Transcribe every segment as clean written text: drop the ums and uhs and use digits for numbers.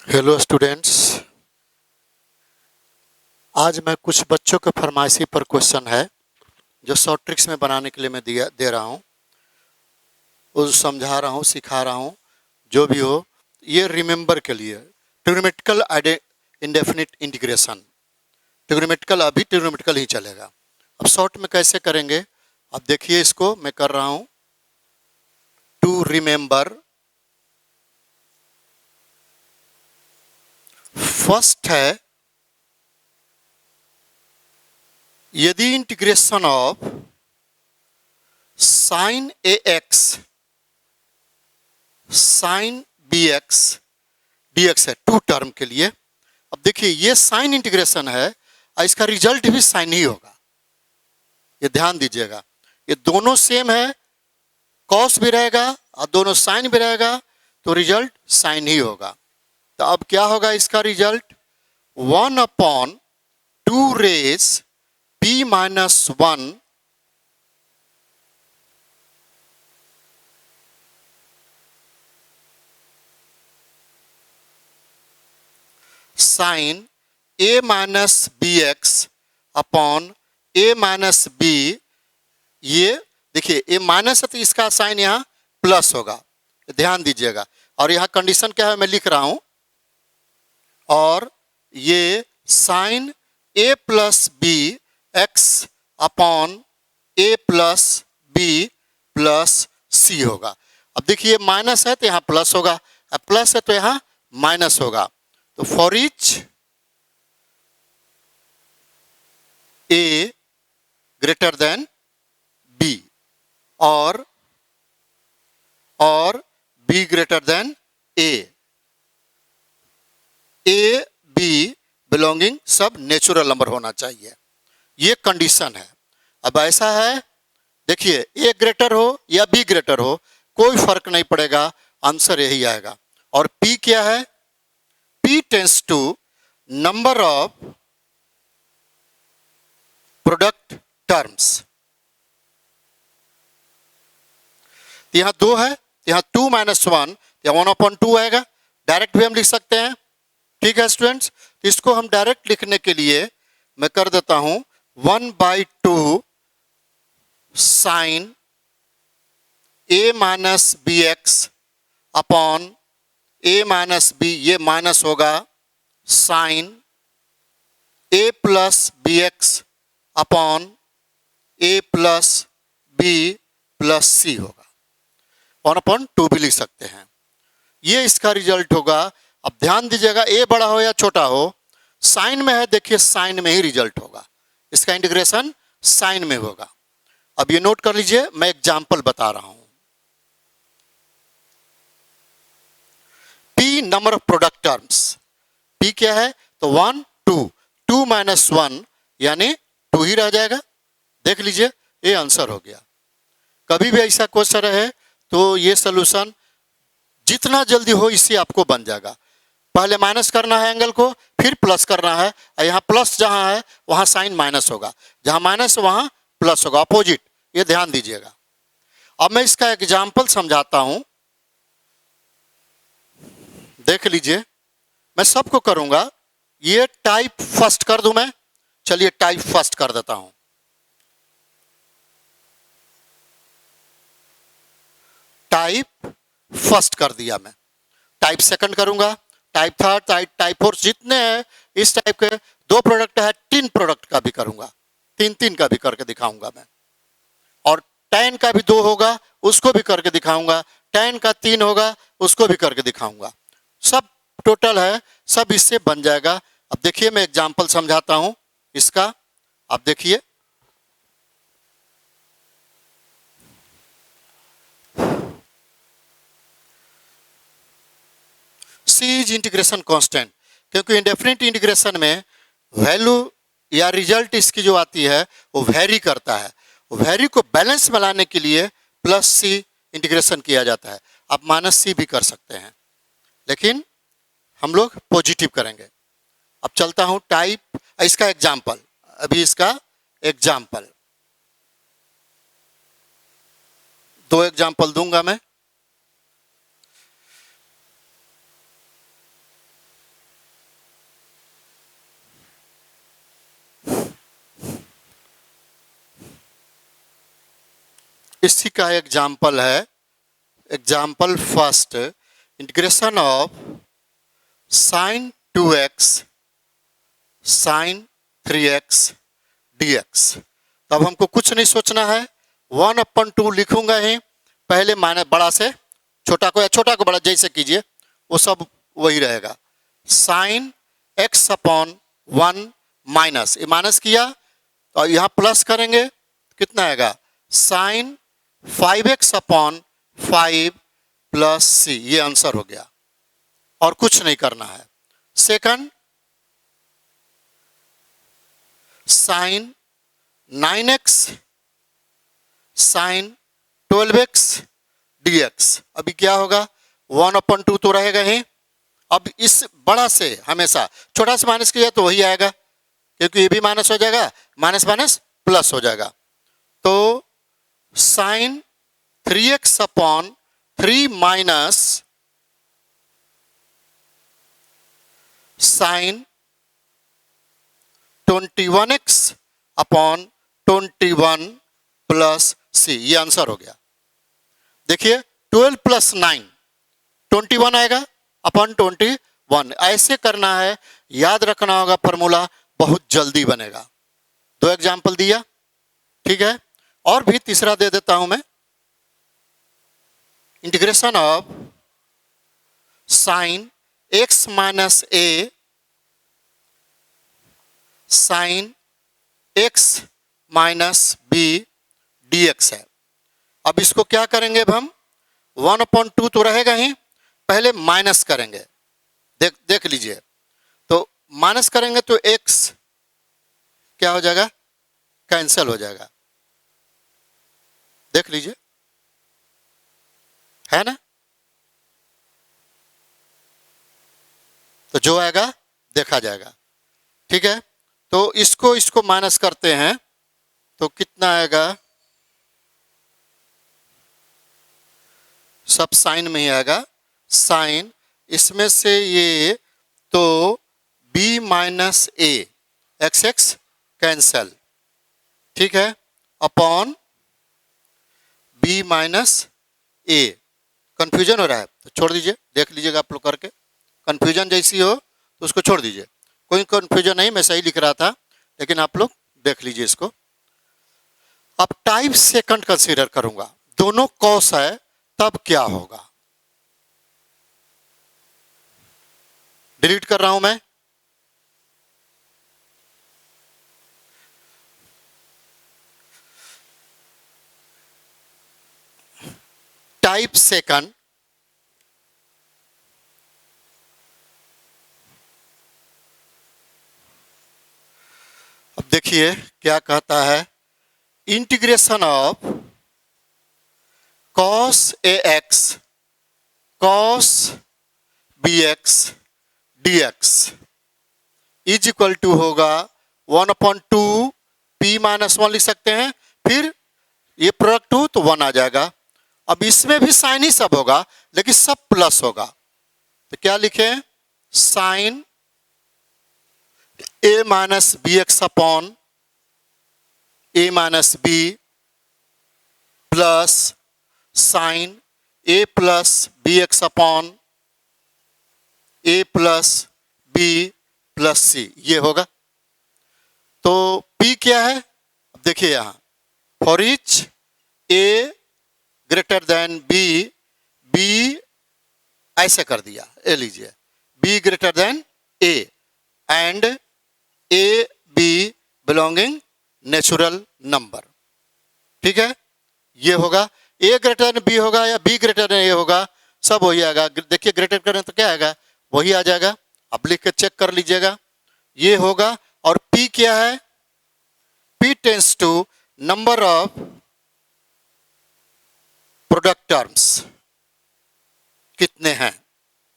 Hello students. आज मैं कुछ बच्चों के फरमाइशी पर क्वेश्चन है जो शॉर्ट ट्रिक्स में बनाने के लिए मैं दे रहा हूँ, वो समझा रहा हूँ, सिखा रहा हूँ। जो भी हो, ये रिमेंबर के लिए ट्रिग्नोमेट्रिकल इंडेफिनिट इंटीग्रेशन। ट्रिग्नोमेट्रिकल अभी ट्रिग्नोमेट्रिकल ही चलेगा। अब शॉर्ट में कैसे करेंगे, अब देखिए। इसको मैं कर रहा हूँ। टू रिमेंबर, फर्स्ट है यदि integration of sine a x sine b x d x है टू टर्म के लिए। अब देखिए, ये साइन इंटीग्रेशन है और इसका रिजल्ट भी साइन ही होगा। ये ध्यान दीजिएगा, ये दोनों सेम है, कॉस भी रहेगा और दोनों साइन भी रहेगा, तो रिजल्ट साइन ही होगा। तो अब क्या होगा इसका result? 1/2 raise p minus 1 sine a minus b x upon a minus b. ये देखिए, a माइनस है तो इसका साइन यहाँ प्लस होगा, ध्यान दीजिएगा। और यहाँ कंडीशन क्या है मैं लिख रहा हूं, और ये sine a plus b x upon a plus b plus c होगा। अब देखिए, माइनस है तो यहाँ प्लस होगा, अब प्लस है तो यहाँ माइनस होगा। तो for each a greater than b और b greater than a b belonging सब नेचुरल नंबर होना चाहिए, ये कंडीशन है। अब ऐसा है, देखिए, ए ग्रेटर हो या बी ग्रेटर हो कोई फर्क नहीं पड़ेगा, आंसर यही आएगा। और पी क्या है? P tends to number of product terms. यहां 2 है, यहां 2 माइनस 1, या 1/2 आएगा। डायरेक्ट भी हम लिख सकते हैं, ठीक है स्टूडेंट्स। तो इसको हम डायरेक्ट लिखने के लिए मैं कर देता हूं 1/2 sine a minus b x upon a minus b, ये माइनस होगा, sine a plus b x upon a plus b plus c होगा। 1/2 भी लिख सकते हैं, ये इसका रिजल्ट होगा। अब ध्यान दीजिएगा, a बड़ा हो या छोटा हो, साइन में है, देखिए साइन में ही रिजल्ट होगा, इसका इंटीग्रेशन साइन में होगा। अब ये नोट कर लीजिए, मैं एग्जांपल बता रहा हूं। p number of product terms, p क्या है? तो 1 2 2 माइनस 1 यानी 2 ही रह जाएगा। देख लीजिए, ये आंसर हो गया। कभी भी ऐसा क्वेश्चन रहे तो ये सोल्यूशन जितना जल्दी हो इससे आपको बन जाएगा। पहले माइनस करना है एंगल को, फिर प्लस करना है। यहाँ प्लस जहां है वहां साइन माइनस होगा, जहां माइनस वहां प्लस होगा, अपोजिट, ये ध्यान दीजिएगा। अब मैं इसका एग्जाम्पल समझाता हूं, देख लीजिए। मैं सबको करूंगा, ये टाइप फर्स्ट कर दूं मैं। चलिए टाइप फर्स्ट कर देता हूं। टाइप फर्स्ट कर दिया मैं, टाइप सेकंड करूंगा, टाइप थर्ड, टाइप फोर्थ, जितने हैं इस टाइप के 2 प्रोडक्ट है, 3 प्रोडक्ट का भी करूंगा, 3 का भी करके दिखाऊंगा मैं। और tan का भी 2 होगा, उसको भी करके दिखाऊंगा। tan का 3 होगा, उसको भी करके दिखाऊंगा। सब टोटल है, सब इससे बन जाएगा। अब देखिए, मैं एग्जांपल समझाता हूं इसका। अब देखिए, सी इज इंटीग्रेशन कांस्टेंट, क्योंकि इंडेफिनिट इंटीग्रेशन में वैल्यू या रिजल्ट इसकी जो आती है वो वेरी करता है। वेरी को बैलेंस में लाने के लिए प्लस सी इंटीग्रेशन किया जाता है। आप माइनस सी भी कर सकते हैं, लेकिन हम लोग पॉजिटिव करेंगे। अब चलता हूं टाइप, इसका एग्जाम्पल, अभी इसका एग्जाम्पल 2 एग्जाम्पल दूंगा मैं। इसी का एग्जाम्पल है, example first, integration of sine 2x sine 3x dx। तब हमको कुछ नहीं सोचना है, 1/2 लिखूंगा ही, पहले माइनस बड़ा से छोटा को या छोटा को बड़ा जैसे कीजिए वो सब वही रहेगा। साइन x अपॉन 1 माइनस, ये माइनस किया और यहाँ प्लस करेंगे कितना आएगा, sign 5x upon 5 plus c, ये आंसर हो गया और कुछ नहीं करना है। Second, sine 9x sine 12x dx। अभी क्या होगा, 1/2 तो रहेगा ही। अब इस बड़ा से हमेशा छोटा से माइनस किया तो वही आएगा, क्योंकि ये भी माइनस हो जाएगा, माइनस माइनस प्लस हो जाएगा। तो sine 3x upon 3 minus sine 21x upon 21 plus c, ये आंसर हो गया। देखिए 12 प्लस 9 21 आएगा अपॉन 21, ऐसे करना है, याद रखना होगा, फॉर्मूला बहुत जल्दी बनेगा। 2 एग्जाम्पल दिया, ठीक है। और भी तीसरा दे देता हूं मैं, integration of sine x minus a sine x minus b dx है। अब इसको क्या करेंगे, अब हम 1/2 तो रहेगा ही, पहले माइनस करेंगे। देख लीजिए, तो माइनस करेंगे तो x क्या हो जाएगा, कैंसिल हो जाएगा। देख लीजिए, है ना। तो जो आएगा देखा जाएगा, ठीक है। तो इसको माइनस करते हैं तो कितना आएगा, सब साइन में ही आएगा, साइन इसमें से ये तो b माइनस ए एक्स एक्स कैंसल, ठीक है, अपॉन b माइनस ए। कंफ्यूजन हो रहा है तो छोड़ दीजिए, देख लीजिएगा आप लोग करके, कंफ्यूजन जैसी हो तो उसको छोड़ दीजिए। कोई कंफ्यूजन नहीं, मैं सही लिख रहा था, लेकिन आप लोग देख लीजिए इसको। अब टाइप सेकंड कंसीडर करूंगा, दोनों कॉस है, तब क्या होगा, डिलीट कर रहा हूं मैं। टाइप सेकंड अब देखिए क्या कहता है, integration of cos ax cos bx dx is equal to होगा 1/2 p माइनस 1 लिख सकते हैं, फिर ये प्रोडक्ट हो तो 1 आ जाएगा। अब इसमें भी साइन ही सब होगा, लेकिन सब प्लस होगा, तो क्या लिखें, sine a minus b x upon a minus b plus sine a plus b x upon a plus b plus c, ये होगा। तो p क्या है, अब देखिए यहां, for each a greater than b, b ऐसे कर दिया, ए लीजिए, b greater than a and a b belonging natural number, ठीक है। ये होगा, a ग्रेटर देन b होगा या b ग्रेटर देन a होगा, सब वही आएगा। देखिए ग्रेटर करें तो क्या आएगा, वही आ जाएगा। अब लिख के चेक कर लीजिएगा, ये होगा। और p क्या है, p tends to number of product terms, कितने हैं,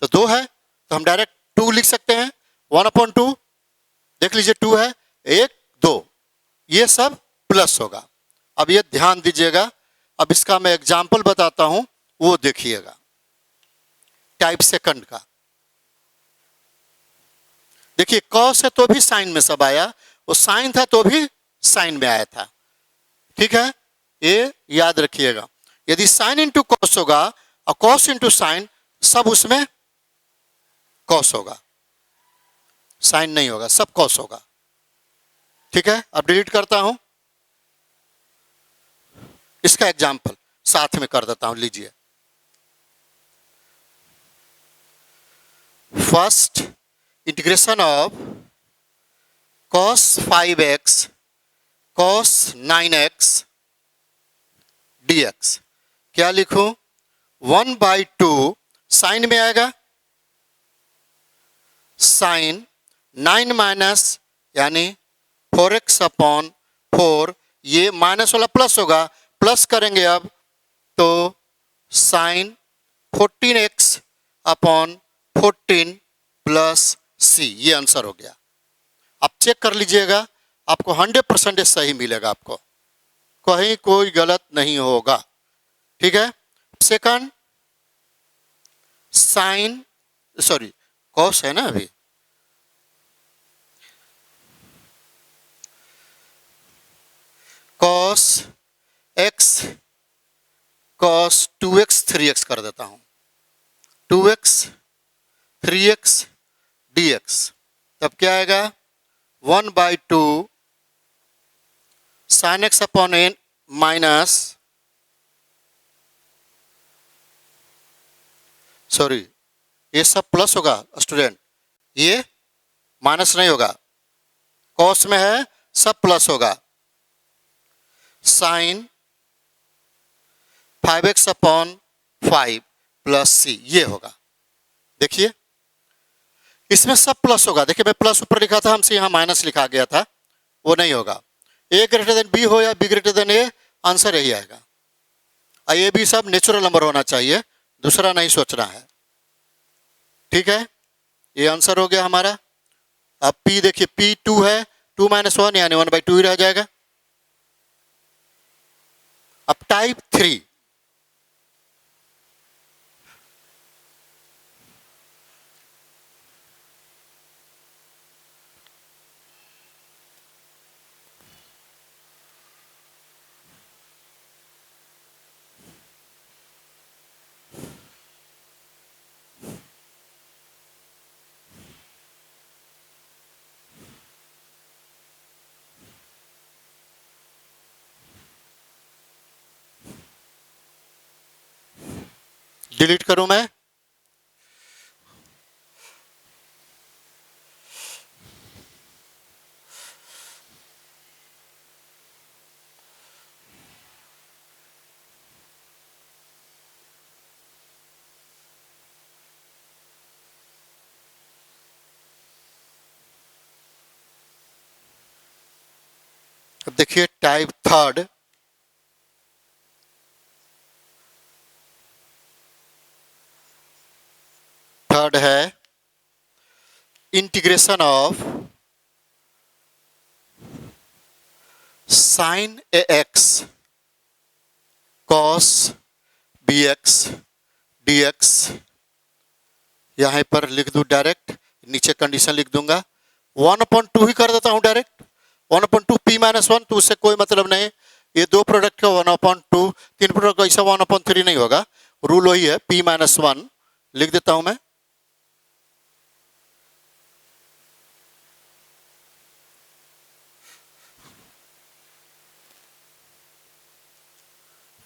तो 2 है, तो हम डायरेक्ट 2 लिख सकते हैं, 1/2, देख लीजिए 2 है, 1 2, ये सब प्लस होगा। अब ये ध्यान दीजिएगा, अब इसका मैं एग्जाम्पल बताता हूं, वो देखिएगा। टाइप सेकंड का देखिए, कॉस है तो भी साइन में सब आया, वो साइन था तो भी साइन में आया था, ठीक है। ये याद रखिएगा। यदि साइन इंटू कॉस होगा और कॉस इंटू साइन, सब उसमें कॉस होगा, साइन नहीं होगा, सब कॉस होगा। ठीक है, अब डिलीट करता हूं, इसका एग्जाम्पल साथ में कर देता हूं, लीजिए। First integration of cos 5x cos 9x dx, क्या लिखूं? 1/2 साइन में आएगा, साइन 9 माइनस यानी 4x अपॉन 4, ये माइनस वाला प्लस होगा, प्लस करेंगे अब तो sine 14x upon 14 plus c, ये आंसर हो गया। आप चेक कर लीजिएगा, आपको 100% सही मिलेगा, आपको कहीं कोई गलत नहीं होगा। ठीक है, सेकंड साइन, सॉरी कॉस है ना अभी, cos x cos 2x 3x कर देता हूं, 2x 3x dx, तब क्या आएगा? 1/2 sine x upon n minus, sorry ये सब प्लस होगा स्टूडेंट, ये माइनस नहीं होगा, कॉस में है सब प्लस होगा, sign 5x upon 5 plus c, ये होगा। देखिए इसमें सब प्लस होगा, देखिए मैं प्लस ऊपर लिखा था, हमसे यहाँ माइनस लिखा गया था, वो नहीं होगा। a ग्रेटर देन b हो या b greater than a, answer यही आएगा। ये भी सब नेचुरल नंबर होना चाहिए, दूसरा नहीं सोचना है। ठीक है, ये आंसर हो गया हमारा। अब p देखिए, p 2 है, 2 - 1 यानी 1/2 ही रह जाएगा। अब टाइप 3, डिलीट करूं मैं? अब देखिए टाइप थर्ड, थर्ड है integration of sign ax cos bx dx, यहां पर लिख दूं डायरेक्ट, नीचे कंडीशन लिख दूंगा, 1/2 ही कर देता हूं डायरेक्ट, 1/2 p - 1, तो उससे कोई मतलब नहीं, ये दो प्रोडक्ट का 1/2, तीन प्रोडक्ट का ऐसा 1/3 नहीं होगा, रूल वही है, p - 1 लिख देता हूं मैं।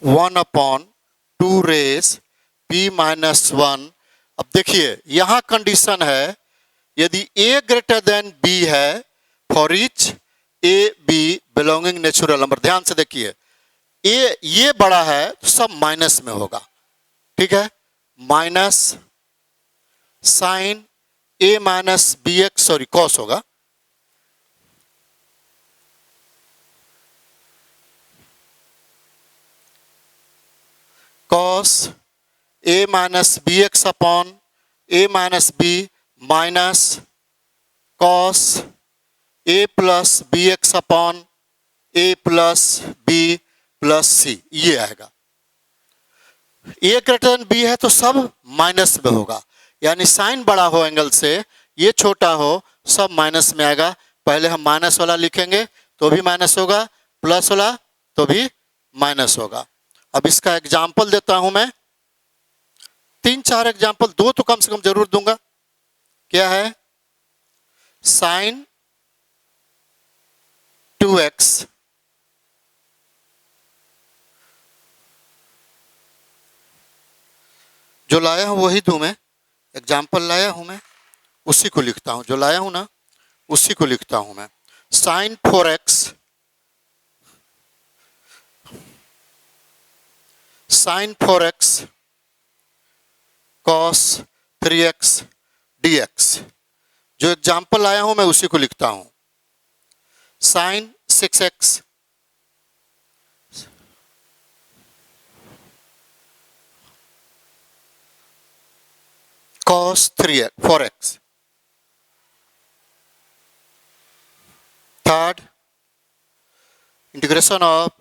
One upon 2 raise p - 1। अब देखिए यहां कंडीशन है, यदि a ग्रेटर देन b है, for each a b belonging natural number, ध्यान से देखिए, a ये बड़ा है तो सब माइनस में होगा। ठीक है, minus sine a - bx, sorry cos होगा, cos a - bx upon a - b minus cos a plus bx upon a plus b plus c, ये आएगा। a ग्रेटर देन b है तो सब माइनस में होगा, यानी साइन बड़ा हो एंगल से, ये छोटा हो, सब माइनस में आएगा। पहले हम माइनस वाला लिखेंगे तो भी माइनस होगा, प्लस वाला तो भी माइनस होगा। अब इसका एग्जाम्पल देता हूं मैं, 3-4 एग्जाम्पल, 2 तो कम से कम जरूर दूंगा। क्या है? साइन 2x जो लाया हूं वही दूं मैं, एग्जाम्पल लाया हूं मैं उसी को लिखता हूं, जो लाया हूं ना उसी को लिखता हूं मैं। Sine 4x cos 3x dx, जो एग्जाम्पल लाया हूं मैं उसी को लिखता हूं। Sine 6x cos 4x। Third, integration of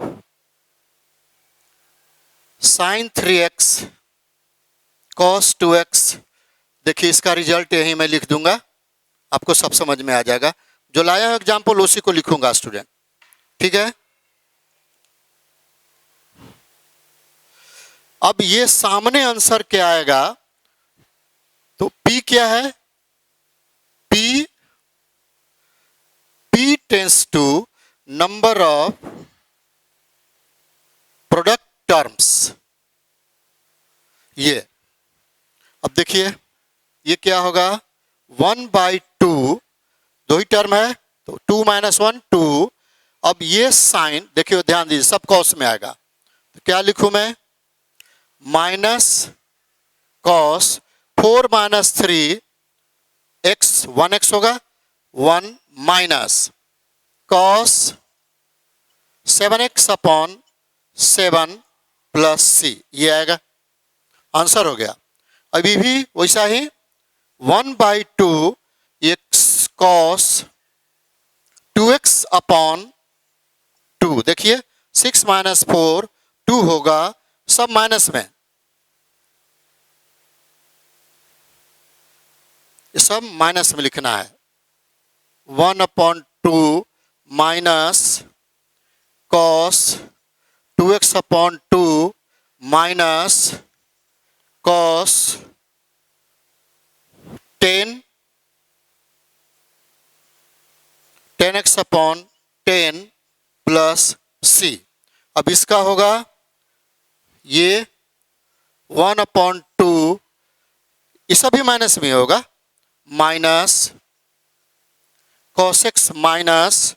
sine 3x cos 2x। देखिए इसका रिजल्ट यही मैं लिख दूंगा, आपको सब समझ में आ जाएगा। जो लाया है एग्जाम्पल उसी को लिखूंगा स्टूडेंट, ठीक है। अब ये सामने आंसर क्या आएगा? तो P क्या है? P tends to number of product terms. ये अब देखिए ये क्या होगा? 1/2, 2 ही टर्म है तो 2 - 1 2। अब ये साइन देखिए, ध्यान दीजिए, सब कॉस में आएगा, तो क्या लिखूं मैं? माइनस कॉस 4 - 3 x 1x होगा, 1 minus cos 7x upon 7 plus c, ये आएगा, आंसर हो गया। अभी भी वैसा ही 1/2 x cos 2x अपॉन 2, देखिए 6 - 4 2 होगा, सब माइनस में, ये सब माइनस में लिखना है। 1/2 minus cos 2x upon 2 minus cos 10x upon 10 plus c। अब इसका होगा ये 1/2, ये सभी माइनस में होगा, minus cos x minus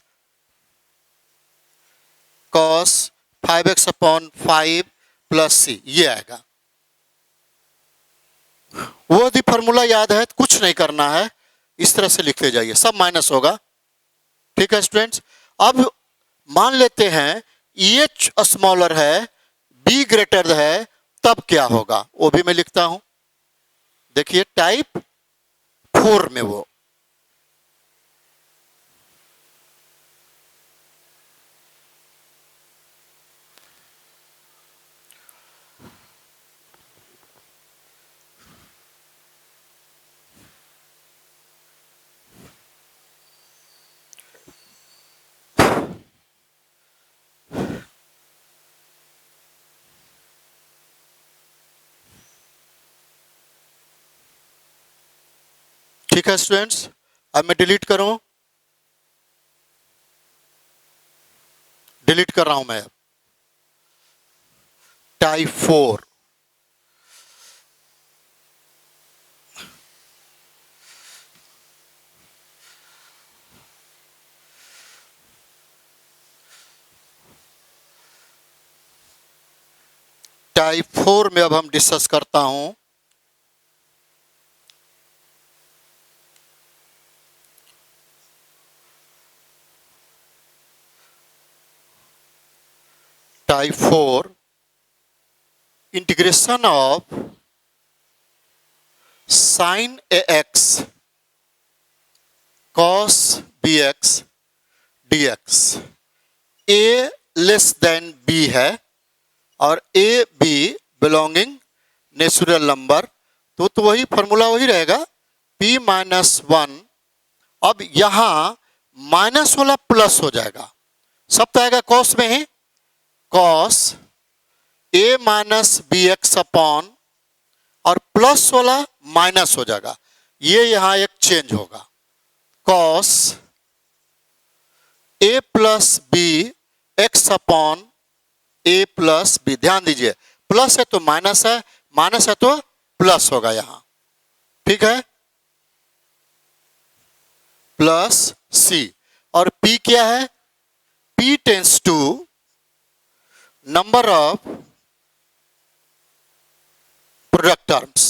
cos 5x upon 5 plus c, ये आएगा। वो यदि फॉर्मूला याद है तो कुछ नहीं करना है, इस तरह से लिखते जाइए, सब माइनस होगा, ठीक है स्टूडेंट्स। अब मान लेते हैं EH स्मॉलर है, B ग्रेटर है, तब क्या होगा वो भी मैं लिखता हूं। देखिए टाइप 4 में वो ठीक है स्टूडेंट्स। अब मैं डिलीट करूं, डिलीट कर रहा हूं मैं। टाइप 4, टाइप 4 में अब हम डिस्कस करता हूं type 4 integration of sign ax cos bx dx। a less than b है और a b belonging natural number, तो वही फॉर्मूला वही रहेगा, p - 1। अब यहां माइनस वाला प्लस हो जाएगा, सब तो आएगा कॉस में ही, cos A minus b x upon, और प्लस वाला माइनस हो जाएगा, ये यहां एक चेंज होगा, cos A plus b x upon A plus B. ध्यान दीजिए, प्लस है तो माइनस है, माइनस है तो प्लस होगा यहां, ठीक है, प्लस सी। और पी क्या है? P tends to number of product terms,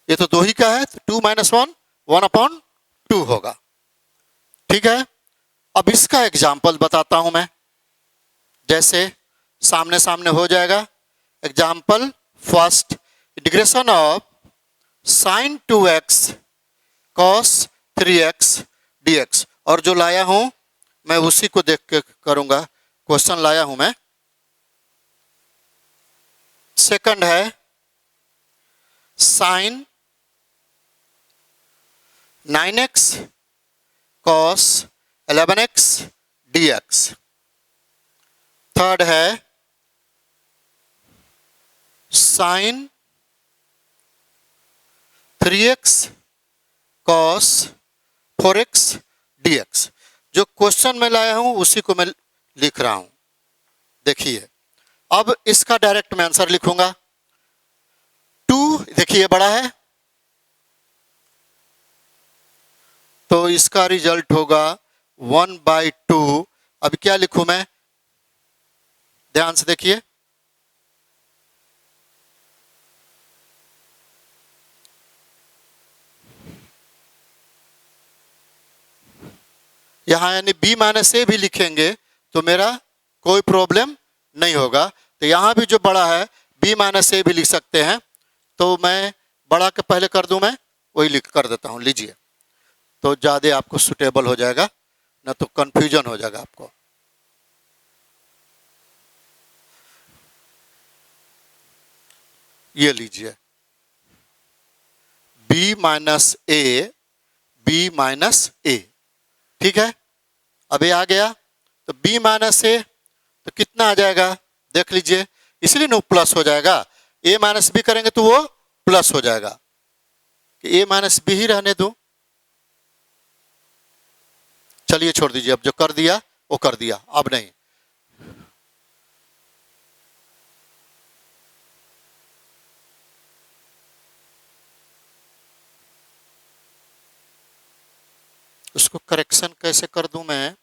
ये तो दो ही का है, तो 2 - 1 1/2 होगा, ठीक है। अब इसका एग्जाम्पल बताता हूं मैं, जैसे सामने सामने हो जाएगा। Example first, integration of sine 2x cos 3x dx, और जो लाया हूं मैं उसी को देख के करूंगा, क्वेश्चन लाया हूं मैं। सेकंड है sine 9x cos 11x dx। Third है sine 3x cos 4x dx। जो क्वेश्चन में लाया हूं उसी को मैं लिख रहा हूं, देखिए। अब इसका डायरेक्ट मैं आंसर लिखूंगा। 2 देखिए बड़ा है, तो इसका रिजल्ट होगा 1/2। अब क्या लिखूं मैं, ध्यान से देखिए, यहां यानी b माइनस ए भी लिखेंगे तो मेरा कोई प्रॉब्लम नहीं होगा। तो यहां भी जो बड़ा है b माइनस ए भी लिख सकते हैं, तो मैं बड़ा के पहले कर दूं, मैं वही लिख कर देता हूं, लीजिए, तो ज़्यादा आपको सुटेबल हो जाएगा, ना तो कंफ्यूजन हो जाएगा आपको। ये लीजिए, b माइनस ए, b माइनस ए, ठीक है। अब ये आ गया, तो b माइनस ए तो कितना आ जाएगा, देख लीजिए, इसलिए नो प्लस हो जाएगा। a माइनस बी करेंगे तो वो प्लस हो जाएगा, कि a माइनस बी ही रहने दो। चलिए छोड़ दीजिए, अब जो कर दिया वो कर दिया, अब नहीं। उसको करेक्शन कैसे कर दूं मैं,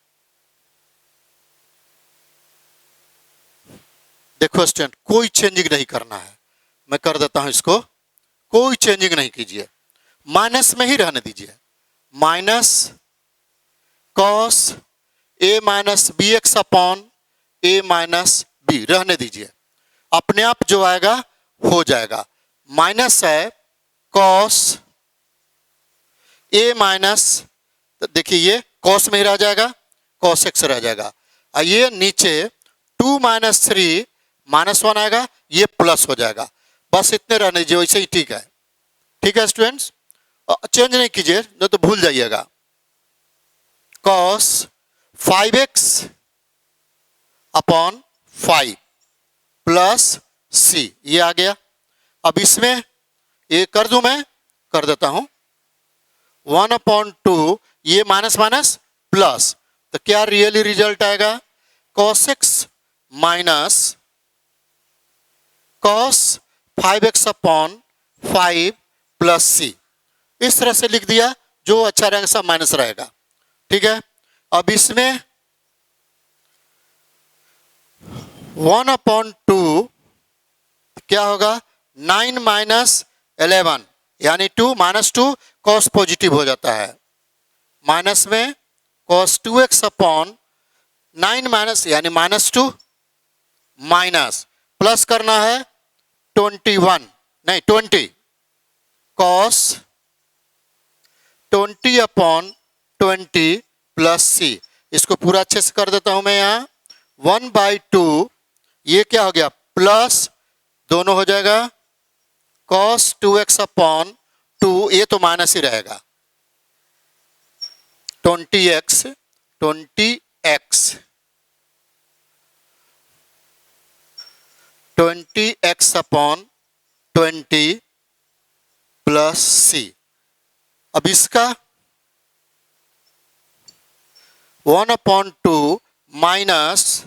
देखो स्टूडेंट, कोई चेंजिंग नहीं करना है, मैं कर देता हूं इसको, कोई चेंजिंग नहीं कीजिए, माइनस में ही रहने दीजिए। Minus cos A minus b x upon A minus B रहने दीजिए, अपने आप जो आएगा हो जाएगा। माइनस है कॉस ए माइनस, तो देखिए ये कॉस में ही रह जाएगा, कॉस एक्स रह जाएगा। और ये नीचे 2 - 3 -1 आएगा, ये प्लस हो जाएगा, बस इतने रहने दीजिए, वैसे ही ठीक है, ठीक है स्टूडेंट्स, चेंज नहीं कीजिए नहीं तो भूल जाइएगा। Cos 5x upon 5 plus c, ये आ गया। अब इसमें ये कर दूं, मैं कर देता हूं, 1/2, ये माइनस माइनस प्लस, तो क्या रियली रिजल्ट आएगा, cos x minus cos 5x upon 5 plus सी। इस तरह से लिख दिया, जो अच्छा रहेगा सब माइनस रहेगा, ठीक है। अब इसमें 1/2 क्या होगा, 9 - 11 यानी 2 - 2 cos पॉजिटिव हो जाता है, माइनस में cos 2x अपॉन 9 माइनस यानी -2 माइनस प्लस करना है 21 नहीं 20 cos 20 अपॉन 20 प्लस सी। इसको पूरा अच्छे से कर देता हूं मैं, यहां 1/2, ये क्या हो गया प्लस, दोनों हो जाएगा cos 2x अपॉन 2, ये तो माइनस ही रहेगा, 20x 20x अपॉन 20 प्लस सी। अब इसका 1/2 माइनस,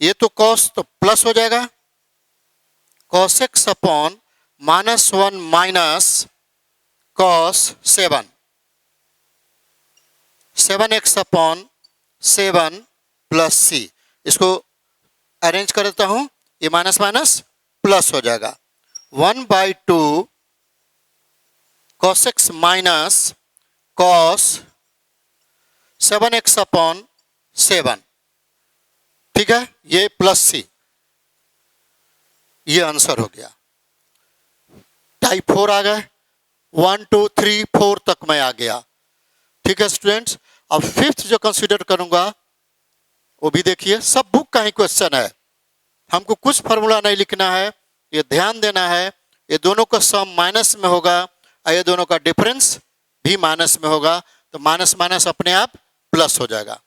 ये तो कॉस तो प्लस हो जाएगा, cos x upon -1 minus cos 7x upon 7 plus c. इसको अरेंज कर देता हूं, ये माइनस माइनस प्लस हो जाएगा। 1/2 cos x minus cos 7x upon 7, ठीक है, ये प्लस सी, ये आंसर हो गया। टाइप 4 आ गए, 1 2 3 4 तक मैं आ गया। ठीक है स्टूडेंट्स, अब फिफ्थ जो कंसीडर करूंगा वो भी देखिए, सब बुक का ही क्वेश्चन है, हमको कुछ फॉर्मूला नहीं लिखना है, ये ध्यान देना है। ये दोनों का सम माइनस में होगा और ये दोनों का डिफरेंस भी माइनस में होगा, तो माइनस माइनस अपने आप प्लस हो जाएगा।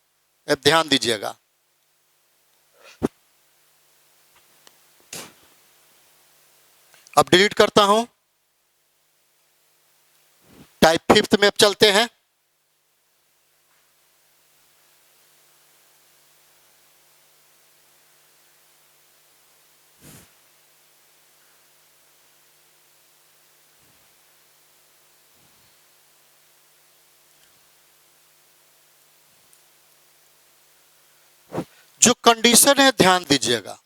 अब ध्यान दीजिएगा, अब डिलीट करता हूं। टाइप फिफ्थ में अब चलते हैं। जो कंडीशन है ध्यान दीजिएगा,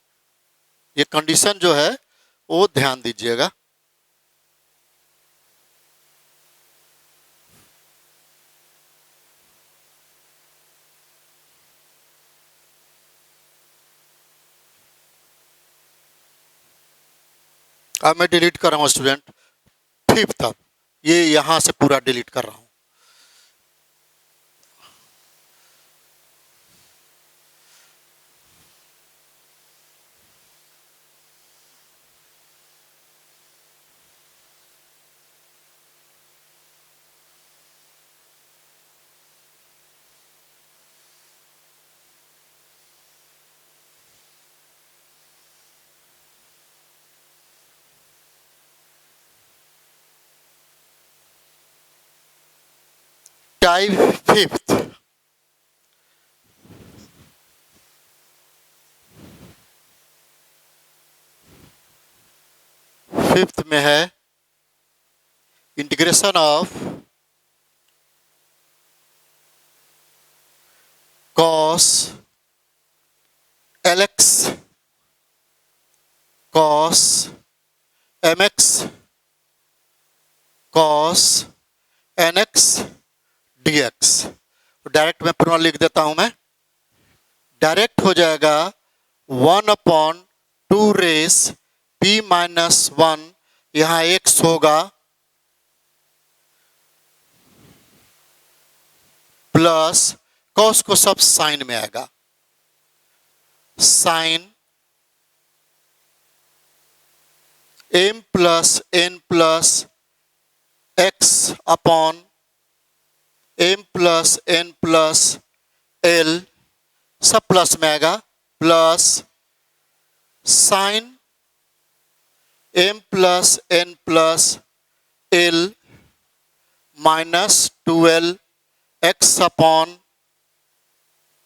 ये कंडीशन जो है वो ध्यान दीजिएगा। अब मैं डिलीट कर रहा हूं स्टूडेंट फिफ्थ, अब ये यहां से पूरा डिलीट कर रहा हूं। टाइप फिफ्थ, फिफ्थ में है integration of cos L X cos M X cos N X D X. Direct मैं पूरा लिख देता हूं, मैं डायरेक्ट हो जाएगा 1/2 रेस p माइनस 1, यहां x होगा प्लस कॉस को सब साइन में आएगा, sine m plus n plus x upon m plus n plus l, सब प्लस में आएगा, plus sine m plus n plus l minus 12 x upon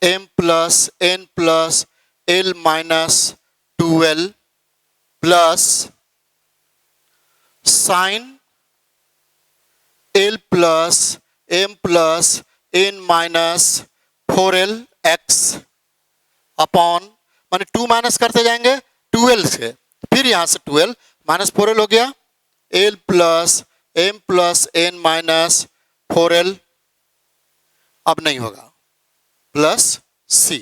m plus n plus l minus 12 plus sine l plus m plus n minus 4l x upon, माने 2 minus करते जाएंगे 12 से, फिर यहां से 12 माइनस 4l हो गया, l plus m plus n minus 4l, अब नहीं होगा, प्लस c,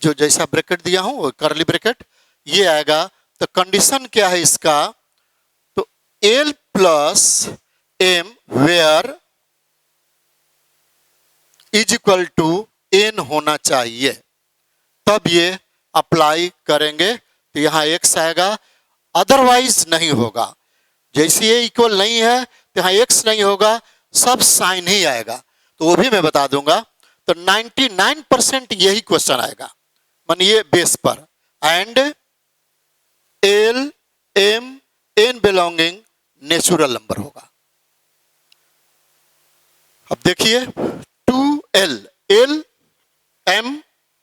जो जैसा ब्रैकेट दिया हूं वो करली ब्रैकेट ये आएगा। तो कंडीशन क्या है इसका, तो l plus m where is equal to n होना चाहिए, तब ये अप्लाई करेंगे तो यहां x आएगा, अदरवाइज नहीं होगा। जैसे ये इक्वल नहीं है तो यहां x नहीं होगा, सब साइन ही आएगा, तो वो भी मैं बता दूंगा। तो 99% यही क्वेश्चन आएगा, मानिए बेस पर, and L M N belonging natural number होगा। अब देखिए 2l एल एम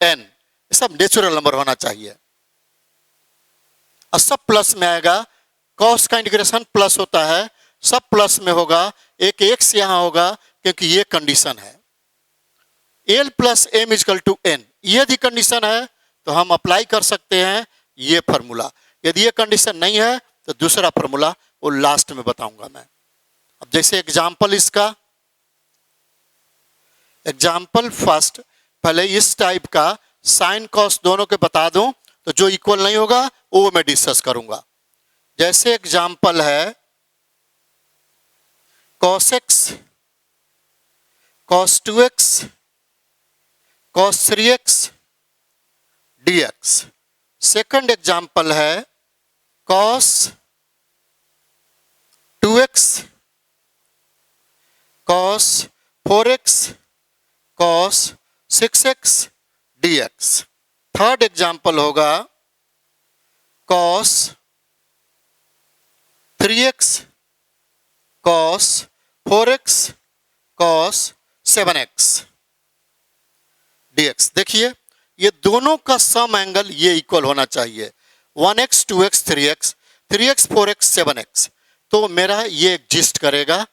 एन ये सब नेचुरल नंबर होना चाहिए और सब प्लस में आएगा। कॉस का इंटीग्रेशन प्लस होता है, सब प्लस में होगा, एक एक्स यहां होगा क्योंकि ये कंडीशन है। L plus M is equal to N, यदि कंडीशन है तो हम अप्लाई कर सकते हैं ये फार्मूला। यदि ये कंडीशन नहीं है तो दूसरा फार्मूला वो लास्ट में बताऊंगा मैं। अब जैसे एग्जाम्पल इसका, एग्जाम्पल फर्स्ट, पहले इस टाइप का साइन कॉस दोनों के बता दूं तो जो इक्वल नहीं होगा वो मैं डिस्कस करूंगा। जैसे एग्जाम्पल है cos x, cos 2x, cos 3x dx। Second example है cos 2x, cos 4x, cos 6x dx। Third example होगा cos 3x, cos 4x, cos 7x dx। देखिए ये दोनों का सम एंगल ये इक्वल होना चाहिए, 1x 2x 3x 3x 4x 7x, तो मेरा ये एग्जिस्ट करेगा,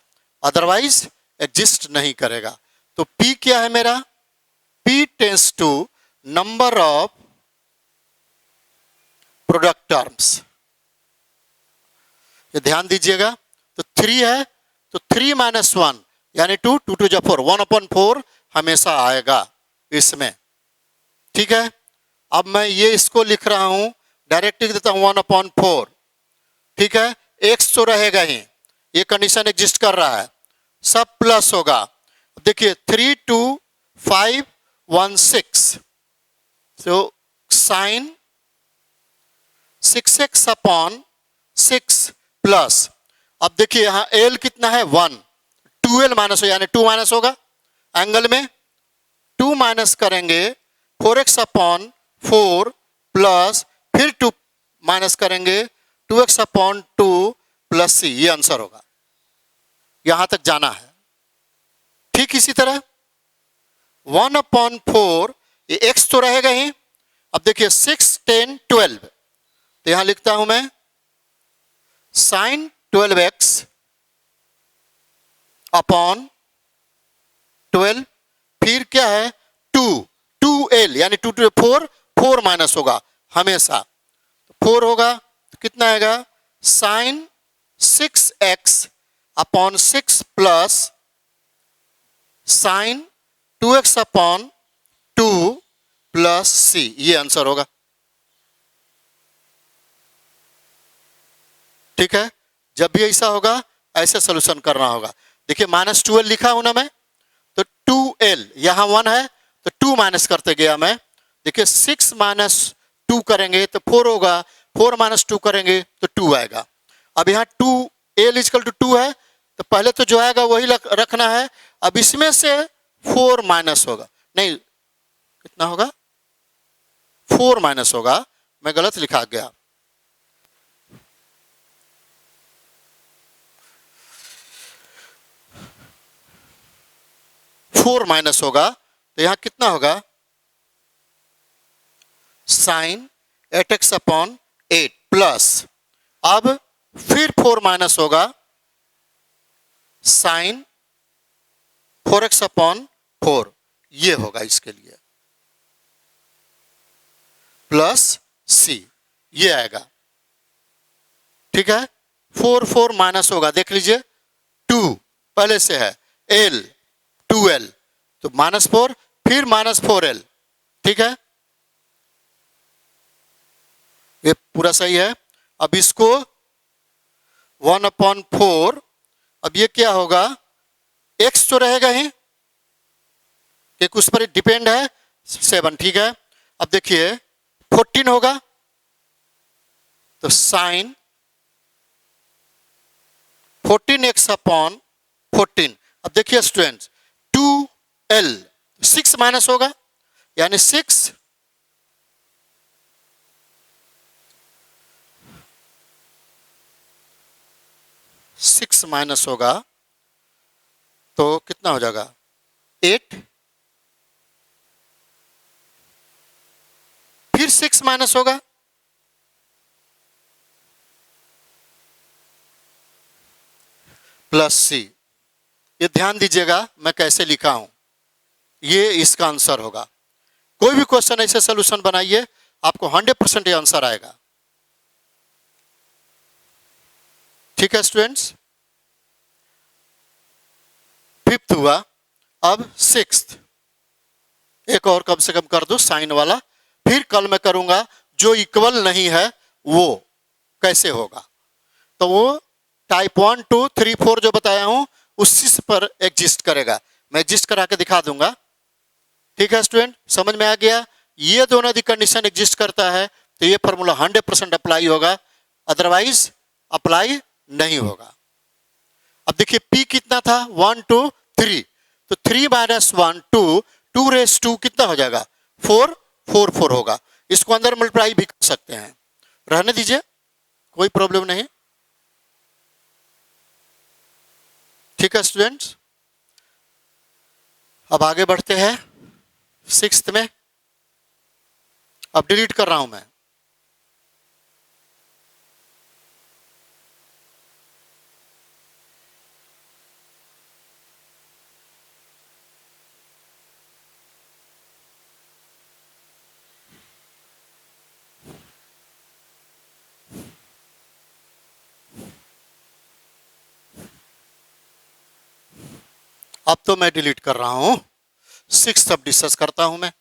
अदरवाइज एग्जिस्ट नहीं करेगा। तो P क्या है मेरा, P tends to number of product terms. ये ध्यान दीजिएगा, तो 3 है तो 3 माइनस 1 यानी 2, 2 टू जा 4, 1/4 हमेशा आएगा इसमें। ठीक है, अब मैं ये इसको लिख रहा हूं, डायरेक्ट लिख देता हूं 1/4। ठीक है, x तो रहेगा ही, ये कंडीशन एग्जिस्ट कर रहा है, सब प्लस होगा। देखिए 3 2 5 1 6, तो साइन 6x अपॉन 6 प्लस, अब देखिए यहां l कितना है 1, 2l माइनस हो यानी 2 माइनस होगा एंगल में, 2 माइनस करेंगे 4x अपॉन 4 प्लस फिर 2 माइनस करेंगे 2x अपॉन 2 प्लस c, ये आंसर होगा। यहां तक जाना है। ठीक इसी तरह 1/4 ये x तो रहेगा ही। अब देखिए 6 10 12, तो यहां लिखता हूं मैं साइन 12x अपॉन 12, फिर क्या है 2 2l यानी 2 to 4, 4 माइनस होगा हमेशा, 4 होगा तो कितना आएगा sine 6x upon 6 plus sine 2x upon 2 plus c, ये आंसर होगा। ठीक है, जब भी ऐसा होगा ऐसे सोल्यूशन करना होगा। देखिए -12 लिखा हूं ना मैं, तो 2l यहां 1 है तो 2 माइनस करते गया मैं। देखिए 6 माइनस 2 करेंगे तो 4 होगा, 4 माइनस 2 करेंगे तो 2 आएगा। अब यहाँ 2l इक्वल टू 2 है तो पहले तो जो आएगा वही रखना है। अब इसमें से 4 माइनस होगा, नहीं कितना होगा 4 माइनस होगा, मैं गलत लिखा गया। फोर माइनस होगा तो यहां कितना होगा साइन 8x अपॉन 8 प्लस, अब फिर 4 माइनस होगा साइन 4x अपॉन 4, ये होगा इसके लिए प्लस c, ये आएगा। ठीक है, 4 4 माइनस होगा, देख लीजिए 2 पहले से है, l 2l तो -4 फिर -4l। ठीक है, ये पूरा सही है। अब इसको 1/4, अब ये क्या होगा x तो रहेगा ही, एक उस पर डिपेंड है 7। ठीक है, अब देखिए 14 होगा तो साइन 14x अपॉन 14। अब देखिए स्टूडेंट्स 2l 6 माइनस होगा यानी 6 6 माइनस होगा तो कितना हो जाएगा 8, फिर 6 माइनस होगा प्लस सी। ये ध्यान दीजिएगा मैं कैसे लिखा हूं, ये इसका आंसर होगा। कोई भी क्वेश्चन ऐसे सोल्यूशन बनाइए आपको 100% ये आंसर आएगा। ठीक है स्टूडेंट्स, फिफ्थ हुआ, अब सिक्स्थ। एक और कम से कम कर दो साइन वाला, फिर कल मैं करूंगा जो इक्वल नहीं है वो कैसे होगा। तो वो टाइप 1 2 3 4 जो बताया हूं उसी पर एग्जिस्ट करेगा, मैं एग्जिस्ट करा के दिखा दूंगा। ठीक है स्टूडेंट, समझ में आ गया। ये दोनों यदि कंडीशन एग्जिस्ट करता है तो ये फॉर्मूला 100% अप्लाई होगा, अदरवाइज अप्लाई नहीं होगा। अब देखिए P कितना था 1 2 3, तो 3 माइनस 1 2, 2 रेस 2 कितना हो जाएगा 4 4 4 होगा। इसको अंदर मल्टीप्लाई भी कर सकते हैं, रहने दीजिए कोई प्रॉब्लम नहीं। ठीक है स्टूडेंट्स, अब आगे बढ़ते हैं सिक्स्थ में। अब डिलीट कर रहा हूं मैं। अब तो मैं डिलीट कर रहा हूं, सिक्स्थ अब डिस्कस करता हूं मैं।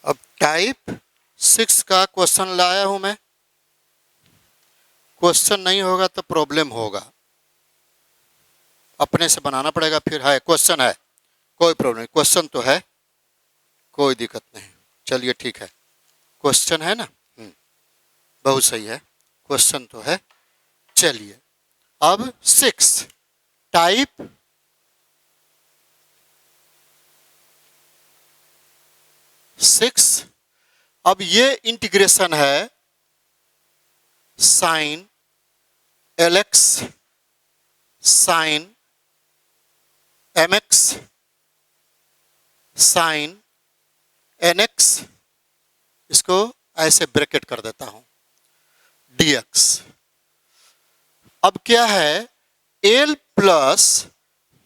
अब टाइप 6 का क्वेश्चन लाया हूं मैं। क्वेश्चन नहीं होगा तो प्रॉब्लम होगा, अपने से बनाना पड़ेगा। फिर है क्वेश्चन है, कोई प्रॉब्लम नहीं, क्वेश्चन तो है, कोई दिक्कत नहीं। चलिए ठीक है, क्वेश्चन है ना, बहुत सही है, क्वेश्चन तो है। चलिए अब 6 टाइप 6, अब ये इंटीग्रेशन है sine LX sine MX sine NX, इसको ऐसे ब्रैकेट कर देता हूं DX। अब क्या है L plus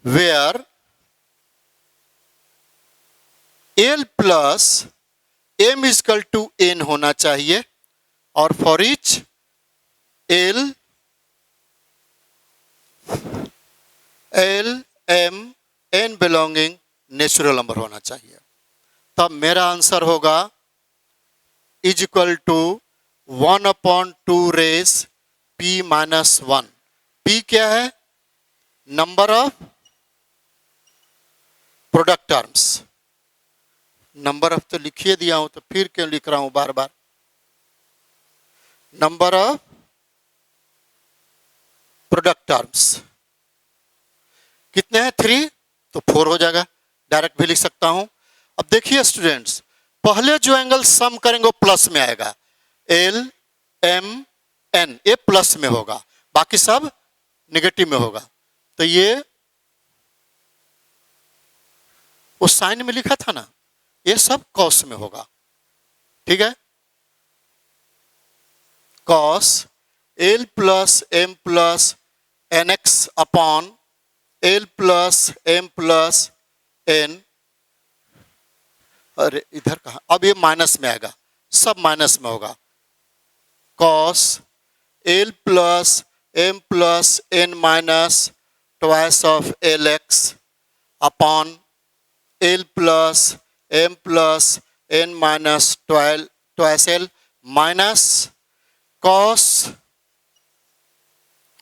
where L plus M is equal to N होना चाहिए, और for each L M N belonging natural number होना चाहिए। तब मेरा आंसर होगा is equal to 1/2 raise P minus 1। P क्या है, number of product terms. Number of तो लिखिए दिया हूं तो फिर क्यों लिख रहा हूं बार बार। नंबर ऑफ प्रोडक्ट टर्म्स कितने हैं 3, तो 4 हो जाएगा, डायरेक्ट भी लिख सकता हूं। अब देखिए स्टूडेंट्स, पहले जो एंगल सम करेंगे वो प्लस में आएगा, L M N ये प्लस में होगा, बाकी सब नेगेटिव में होगा। तो ये उस साइन में लिखा था ना, ये सब कॉस में होगा। ठीक है, cos L plus M plus NX upon L plus M plus N। अरे इधर कहा, अब ये माइनस में आएगा, सब माइनस में होगा। Cos L plus M plus N minus twice of LX upon L plus M plus N minus twice L minus cos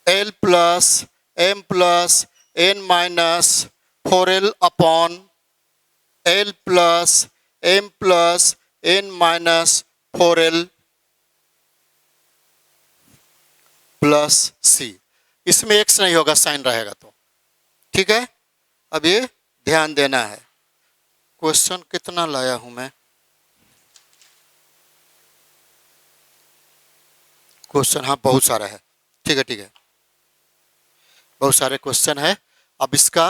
L plus M plus N minus 4l upon l plus m plus n minus 4l plus c। इसमें x नहीं होगा, sign रहेगा तो ठीक है। अब ये ध्यान देना है। क्वेश्चन कितना लाया हूं मैं? क्वेश्चन हाँ बहुत सारा है, ठीक है ठीक है, बहुत सारे क्वेश्चन है। अब इसका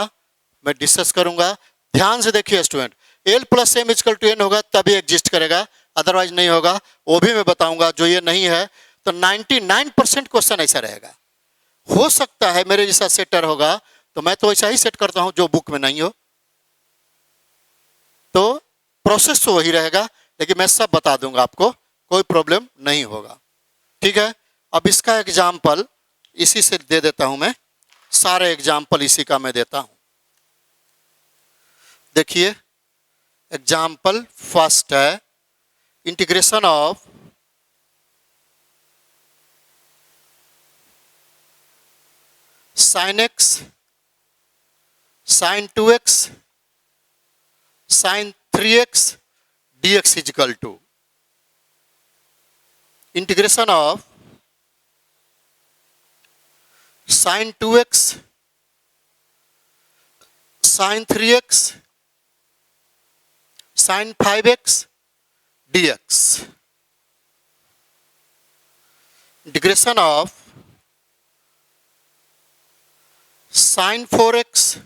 मैं डिस्कस करूंगा, ध्यान से देखिए student. L plus M is equal to N होगा तभी एग्जिस्ट करेगा, अदरवाइज नहीं होगा, वो भी मैं बताऊंगा। जो ये नहीं है तो 99% क्वेश्चन ऐसा रहेगा। हो सकता है मेरे जैसा सेटर होगा तो मैं तो ऐसा ही सेट करता हूं जो बुक में नहीं हो, तो प्रोसेस तो वही रहेगा, लेकिन मैं सब बता दूंगा आपको, कोई प्रॉब्लम नहीं होगा, ठीक है। अब इसका एग्जाम्पल इसी से दे देता हूं मैं, सारे एग्जाम्पल इसी का मैं देता हूं। देखिए एग्जाम्पल फर्स्ट है integration of sine X sine 2x sine 3x dx is equal to integration of sine 2x sine 3x sine 5x dx integration of sine 4x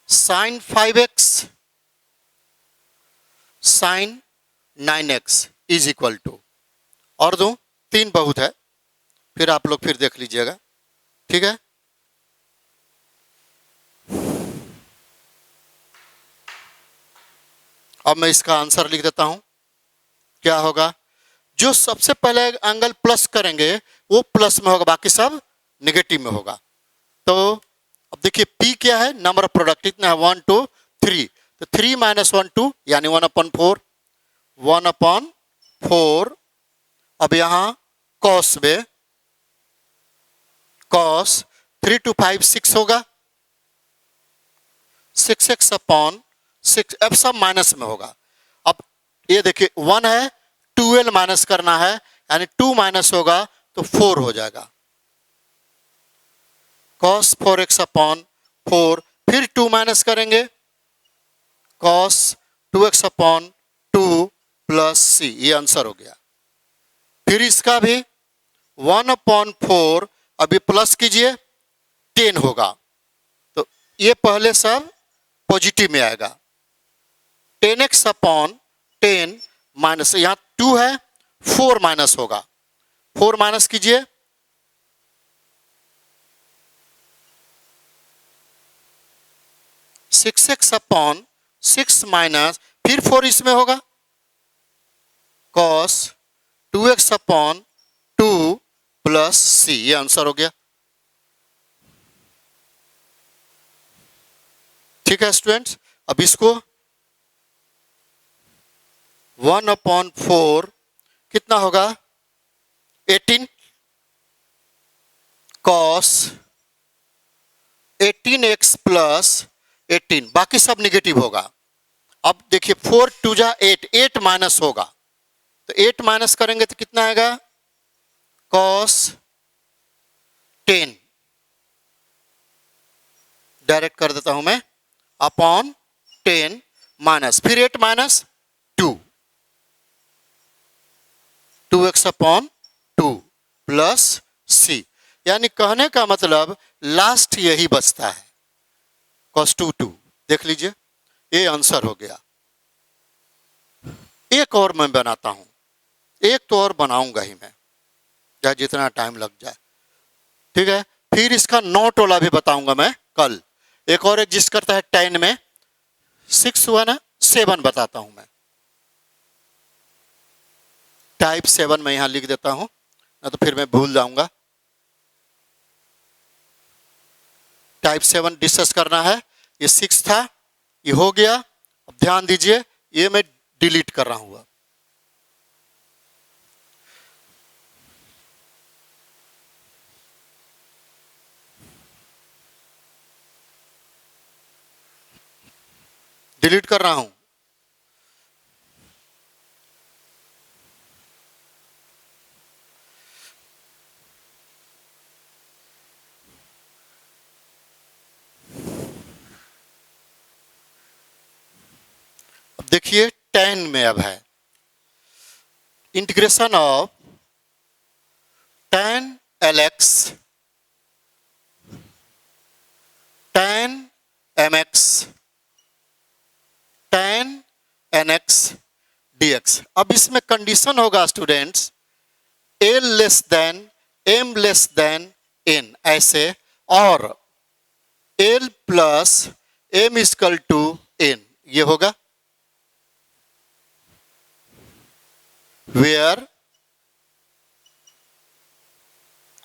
sine 5x sine 9x is equal to, और दो तीन बहुत है, फिर आप लोग फिर देख लीजिएगा, ठीक है। अब मैं इसका आंसर लिख देता हूं। क्या होगा? जो सबसे पहले एंगल प्लस करेंगे वो प्लस में होगा, बाकी सब नेगेटिव में होगा। तो अब देखिए P क्या है, नंबर ऑफ प्रोडक्ट इतना है 1 2 3, तो 3 माइनस 1 2 यानी 1/4, 1/4। अब यहां कॉस में कॉस 3 2 5 6 होगा, 6x अपॉन 6, अब सब माइनस में होगा। अब ये देखिए 1 है, 2l माइनस करना है, यानी 2 माइनस होगा तो 4 हो जाएगा। cos 4x अपॉन 4, फिर 2 माइनस करेंगे, cos 2x upon 2 plus c, ये आंसर हो गया। फिर इसका भी 1/4, अभी प्लस कीजिए 10 होगा, तो ये पहले सब पॉजिटिव में आएगा। 10x अपॉन 10 माइनस, यहां 2 है, 4 माइनस होगा, 4 माइनस कीजिए, 6x अपॉन 6 माइनस, फिर 4 इसमें होगा, cos 2x upon 2 plus c, ये आंसर हो गया। ठीक है स्टूडेंट्स, अब इसको 1/4 कितना होगा 18 cos 18x प्लस 18, बाकी सब निगेटिव होगा। अब देखिए 4 2 जा 8, 8 माइनस होगा, तो 8 माइनस करेंगे तो कितना आएगा cos 10, डायरेक्ट कर देता हूं मैं, अपॉन 10 माइनस, फिर 8 minus 2, 2x upon 2 plus c, यानी कहने का मतलब लास्ट यही बचता है cos 2 2। देख लीजिए ये आंसर हो गया। एक और मैं बनाता हूं, एक तो और बनाऊंगा ही मैं, चाहे जितना टाइम लग जाए, ठीक है। फिर इसका नॉट वाला भी बताऊंगा मैं कल। एक और एग्जिस्ट करता है 10 में, 6 हुआ ना, 7 बताता हूं मैं। टाइप 7 मैं यहां लिख देता हूं, ना तो फिर मैं भूल जाऊंगा। टाइप 7 डिस्कस करना है, ये 6 था, ये हो गया। अब ध्यान दीजिए ये मैं डिलीट कर रहा हूं। डिलीट कर रहा हूं। अब देखिए 10 में अब है integration of 10 LX 10 MX 10 NX DX। अब इसमें कंडीशन होगा students L less than M less than N ऐसे, और L plus M equal to N ये होगा, where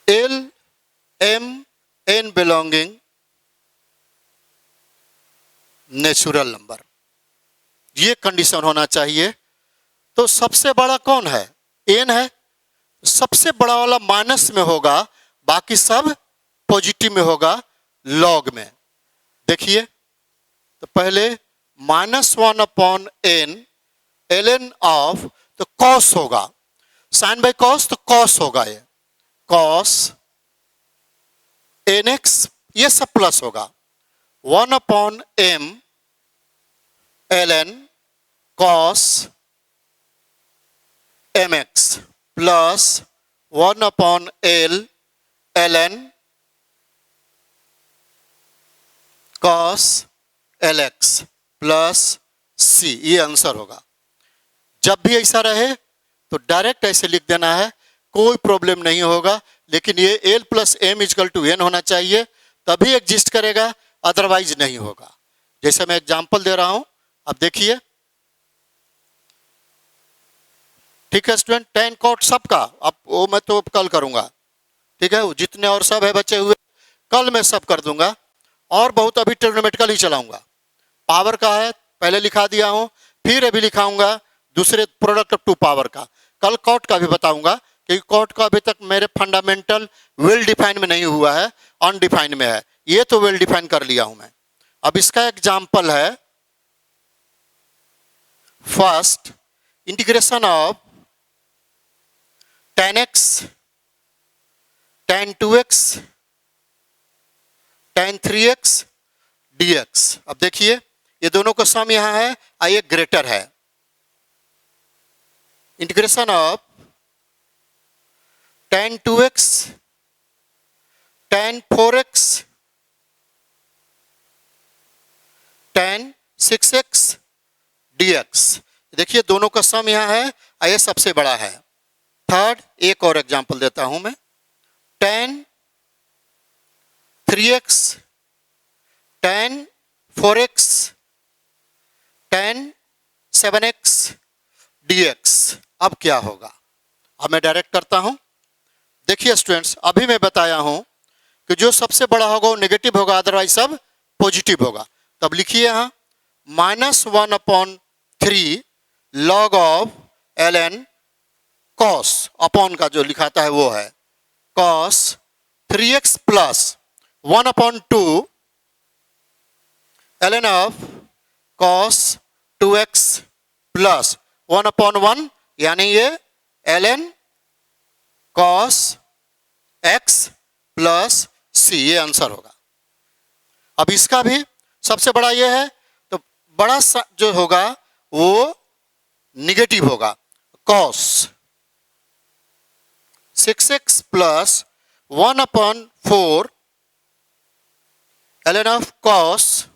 L M N belonging natural number, ये कंडीशन होना चाहिए। तो सबसे बड़ा कौन है? N है। सबसे बड़ा वाला माइनस में होगा, बाकी सब पॉजिटिव में होगा लॉग में। देखिए तो पहले -1/n ln ऑफ, तो कॉस होगा, साइन बाय कॉस तो कॉस होगा, ये कॉस nx ये सब प्लस होगा 1/m ln cos mx plus 1/l ln cos lx plus c, ये आंसर होगा। जब भी ऐसा रहे तो डायरेक्ट ऐसे लिख देना है, कोई प्रॉब्लम नहीं होगा। लेकिन ये L plus M equal to N होना चाहिए, तभी एग्जिस्ट करेगा, अदरवाइज नहीं होगा। जैसे मैं एग्जांपल दे रहा हूं, अब देखिए। ठीक है स्टूडेंट, 10 कॉट सबका, अब वो मैं तो कल करूंगा। ठीक है, जितने और सब है बचे हुए कल मैं सब कर दूंगा, और बहुत अभी ट्रिग्नोमेट्रिकल ही चलाऊंगा। पावर का है पहले लिखा दिया हूं, फिर अभी लिखाऊंगा दूसरे प्रोडक्ट ऑफ टू पावर का। कल कॉट का भी बताऊंगा, क्योंकि कॉट का अभी तक मेरे फंडामेंटल वेल डिफाइन में नहीं हुआ है, अनडिफाइंड में है। ये तो वेल डिफाइन कर लिया हूं मैं। अब इसका एग्जाम्पल है, first integration of 10x tan 2x tan 3x dx। अब देखिए ये दोनों का सम यहां है, आइए ग्रेटर है। Integration of tan 2x tan 4x tan 6x dx। देखिए दोनों का सम यहां है, आइए सबसे बड़ा है। थर्ड एक और एग्जांपल देता हूं मैं, tan 3x tan 4x tan 7x dx। अब क्या होगा? अब मैं डायरेक्ट करता हूं। देखिए स्टूडेंट्स, अभी मैं बताया हूं कि जो सबसे बड़ा होगा वो नेगेटिव होगा, अदरवाइज सब पॉजिटिव होगा। तब लिखिए यहां -1/3 log of ln cos, upon का जो लिखाता है वो है cos 3x plus 1/2 ln of cos 2x plus 1/1, यानी ये ln cos x plus c, ये आंसर होगा। अब इसका भी सबसे बड़ा ये है, तो बड़ा जो होगा वो निगेटिव होगा, cos 6x plus 1/4 ln of cos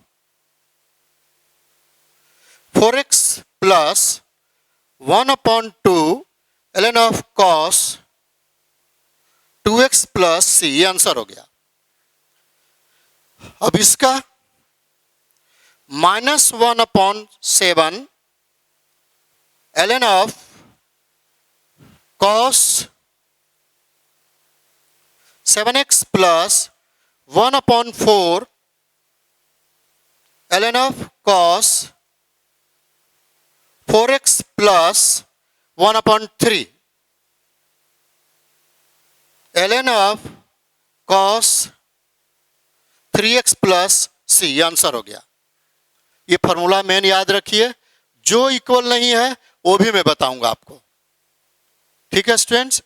4x plus 1/2 ln of cos 2x plus c, ये आंसर हो गया। अब इसका -1/7 ln of cos 7x plus 1/4 ln of cos 4x plus 1/3 ln of cos 3x plus c, answer हो गया। ये formula main याद रखिए, जो इक्वल नहीं है वो भी मैं बताऊंगा आपको। ठीक है स्टूडेंट्स,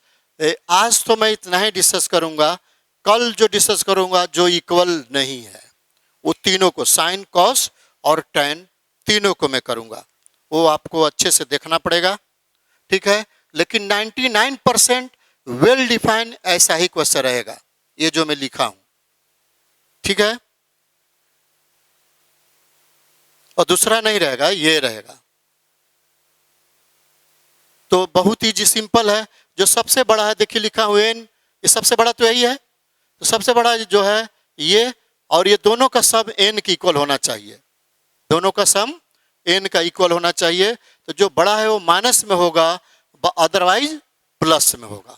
आज तो मैं इतना ही डिस्कस करूंगा। कल जो डिस्कस करूंगा जो इक्वल नहीं है वो तीनों को, साइन कॉस और टैन तीनों को मैं करूंगा, वो आपको अच्छे से देखना पड़ेगा। ठीक है, लेकिन 99% वेल डिफाइंड ऐसा ही क्वेश्चन रहेगा, ये जो मैं लिखा हूं। ठीक है, और दूसरा नहीं रहेगा, ये रहेगा। तो बहुत ही सिंपल है। जो सबसे बड़ा है देखिए लिखा हुआ एन, ये सबसे बड़ा तो यही है। तो सबसे बड़ा जो है ये, और ये दोनों का सम एन की इक्वल होना चाहिए, दोनों का सम एन का इक्वल होना चाहिए। तो जो बड़ा है वो माइनस में होगा, अदरवाइज प्लस में होगा,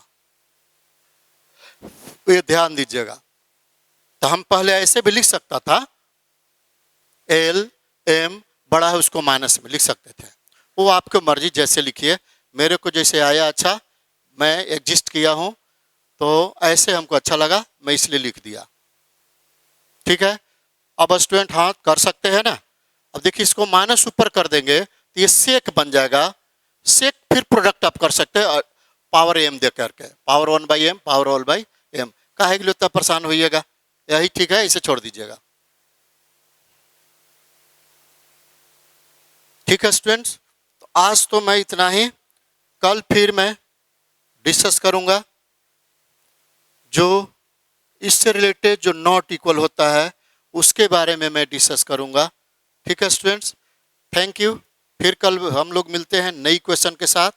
ये ध्यान दीजिएगा। तो हम पहले ऐसे भी लिख सकता था, एल एम बड़ा है उसको माइनस में लिख सकते थे, वो आपकी मर्जी, जैसे लिखिए। मेरे को जैसे आया अच्छा, मैं एडजस्ट किया हूं, तो ऐसे हमको अच्छा लगा, मैं इसलिए लिख दिया। ठीक है, अब स्टूडेंट हाँ कर सकते हैं ना। अब देखिए इसको माइनस ऊपर कर देंगे तो ये सेक बन जाएगा, सेक फिर प्रोडक्ट आप कर सकते हैं पावर एम दे करके, पावर 1/m पावर 1/m। काहे के लिए उतना परेशान होइएगा, यही ठीक है, इसे छोड़ दीजिएगा। ठीक है स्टूडेंट्स, तो आज तो मैं इतना ही, कल फिर मैं डिस्कस करूंगा जो इससे रिलेटेड जो नॉट इक्वल होता है उसके बारे में मैं डिस्कस करूंगा। ठीक है स्टूडेंट्स, थैंक यू। फिर कल हम लोग मिलते हैं नई क्वेश्चन के साथ।